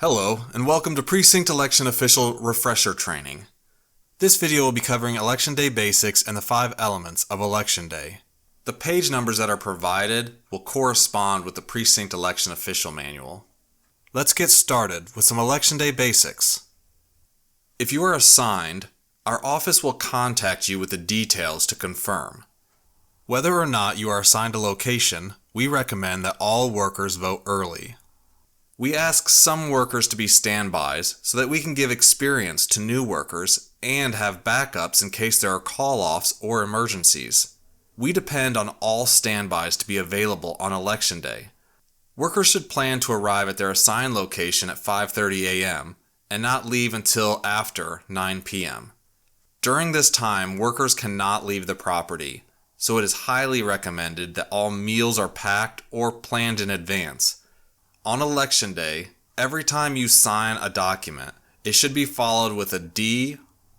Hello, and welcome to Precinct Election Official Refresher Training. This video will be covering Election Day basics and the 5 elements of Election Day. The page numbers that are provided will correspond with the Precinct Election Official Manual. Let's get started with some Election Day basics. If you are assigned, our office will contact you with the details to confirm. Whether or not you are assigned a location, we recommend that all workers vote early. We ask some workers to be standbys so that we can give experience to new workers and have backups in case there are call-offs or emergencies. We depend on all standbys to be available on Election Day. Workers should plan to arrive at their assigned location at 5:30 a.m. and not leave until after 9 p.m. During this time, workers cannot leave the property, so it is highly recommended that all meals are packed or planned in advance. On Election Day, every time you sign a document, it should be followed with a D,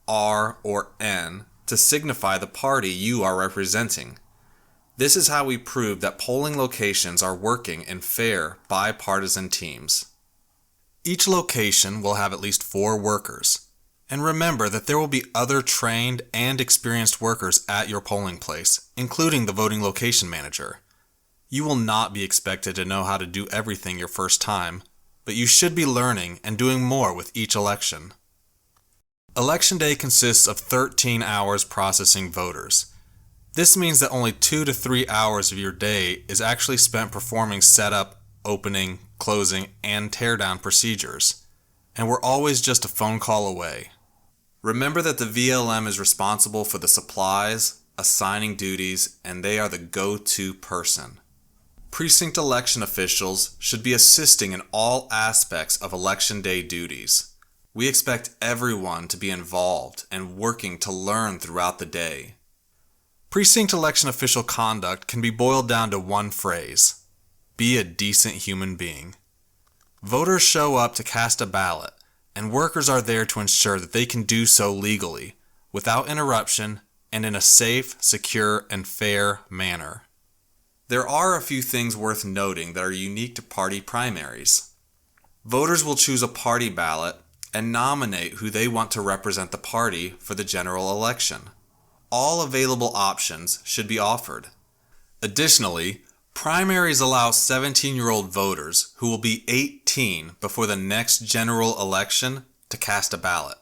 R, or N to signify the party you are representing. This is how we prove that polling locations are working in fair, bipartisan teams. Each location will have at least 4 workers. And remember that there will be other trained and experienced workers at your polling place, including the voting location manager. You will not be expected to know how to do everything your first time, but you should be learning and doing more with each election. Election Day consists of 13 hours processing voters. This means that only 2 to 3 hours of your day is actually spent performing setup, opening, closing, and teardown procedures, and we're always just a phone call away. Remember that the VLM is responsible for the supplies, assigning duties, and they are the go-to person. Precinct election officials should be assisting in all aspects of Election Day duties. We expect everyone to be involved and working to learn throughout the day. Precinct election official conduct can be boiled down to one phrase: be a decent human being. Voters show up to cast a ballot, and workers are there to ensure that they can do so legally, without interruption, and in a safe, secure, and fair manner. There are a few things worth noting that are unique to party primaries. Voters will choose a party ballot and nominate who they want to represent the party for the general election. All available options should be offered. Additionally, primaries allow 17-year-old voters who will be 18 before the next general election to cast a ballot.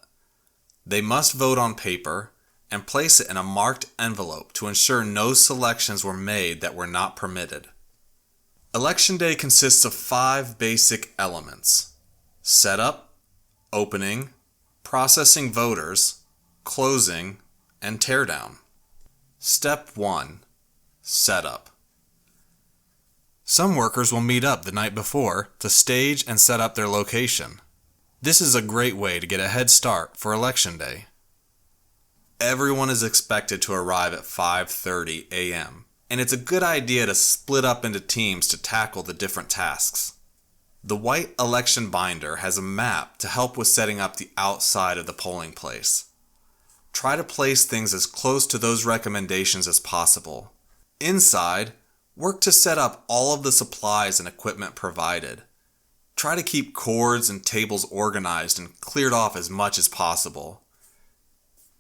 They must vote on paper and place it in a marked envelope to ensure no selections were made that were not permitted. Election Day consists of 5 basic elements: setup, opening, processing voters, closing, and teardown. Step 1. Setup. Some workers will meet up the night before to stage and set up their location. This is a great way to get a head start for Election Day. Everyone is expected to arrive at 5:30 a.m., and it's a good idea to split up into teams to tackle the different tasks. The white election binder has a map to help with setting up the outside of the polling place. Try to place things as close to those recommendations as possible. Inside, work to set up all of the supplies and equipment provided. Try to keep cords and tables organized and cleared off as much as possible.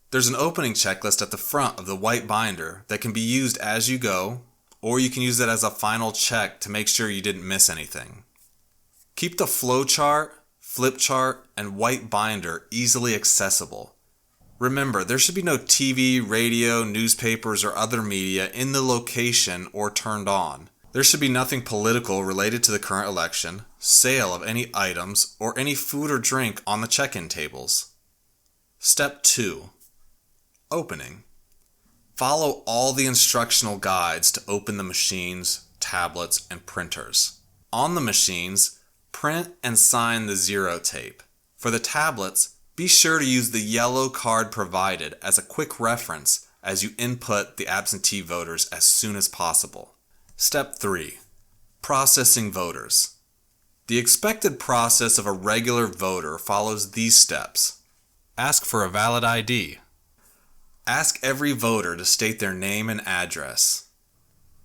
There's an opening checklist at the front of the white binder that can be used as you go, or you can use it as a final check to make sure you didn't miss anything. Keep the flow chart, flip chart, and white binder easily accessible. Remember, there should be no TV, radio, newspapers, or other media in the location or turned on. There should be nothing political related to the current election, sale of any items, or any food or drink on the check-in tables. Step 2. Opening. Follow all the instructional guides to open the machines, tablets, and printers. On the machines, print and sign the zero tape. For the tablets, be sure to use the yellow card provided as a quick reference as you input the absentee voters as soon as possible. Step 3. Processing voters. The expected process of a regular voter follows these steps. Ask for a valid ID. Ask every voter to state their name and address.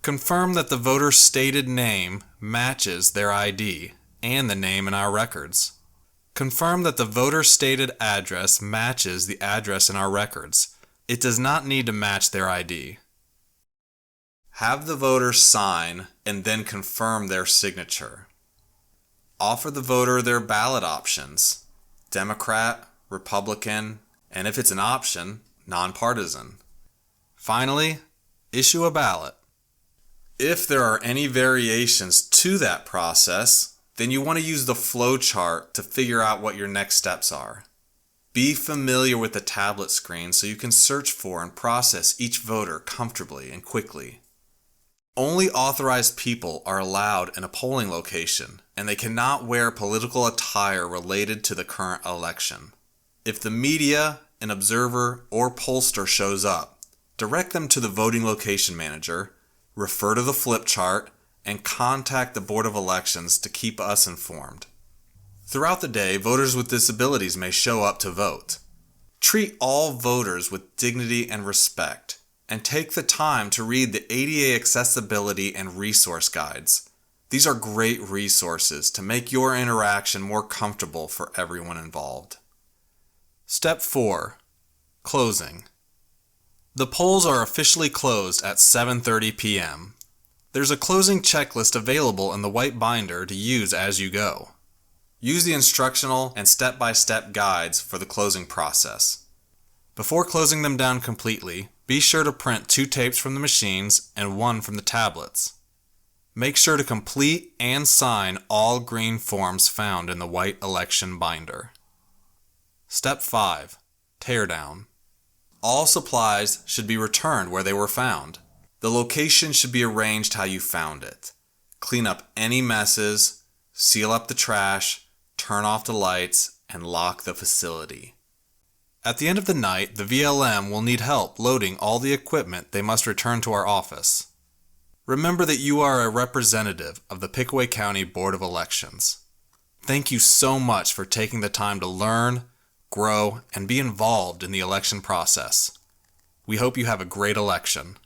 Confirm that the voter's stated name matches their ID and the name in our records. Confirm that the voter's stated address matches the address in our records. It does not need to match their ID. Have the voter sign and then confirm their signature. Offer the voter their ballot options: Democrat, Republican, and if it's an option, nonpartisan. Finally, issue a ballot. If there are any variations to that process, then you want to use the flow chart to figure out what your next steps are. Be familiar with the tablet screen so you can search for and process each voter comfortably and quickly. Only authorized people are allowed in a polling location, and they cannot wear political attire related to the current election. If the media, an observer, or pollster shows up, direct them to the voting location manager, refer to the flip chart, and contact the Board of Elections to keep us informed. Throughout the day, voters with disabilities may show up to vote. Treat all voters with dignity and respect, and take the time to read the ADA accessibility and resource guides. These are great resources to make your interaction more comfortable for everyone involved. Step 4. Closing. The polls are officially closed at 7:30 p.m. There's a closing checklist available in the white binder to use as you go. Use the instructional and step-by-step guides for the closing process. Before closing them down completely, be sure to print 2 tapes from the machines and 1 from the tablets. Make sure to complete and sign all green forms found in the white election binder. Step 5. Teardown. All supplies should be returned where they were found. The location should be arranged how you found it. Clean up any messes, seal up the trash, turn off the lights, and lock the facility. At the end of the night, the VLM will need help loading all the equipment they must return to our office. Remember that you are a representative of the Pickaway County Board of Elections. Thank you so much for taking the time to learn, grow, and be involved in the election process. We hope you have a great election.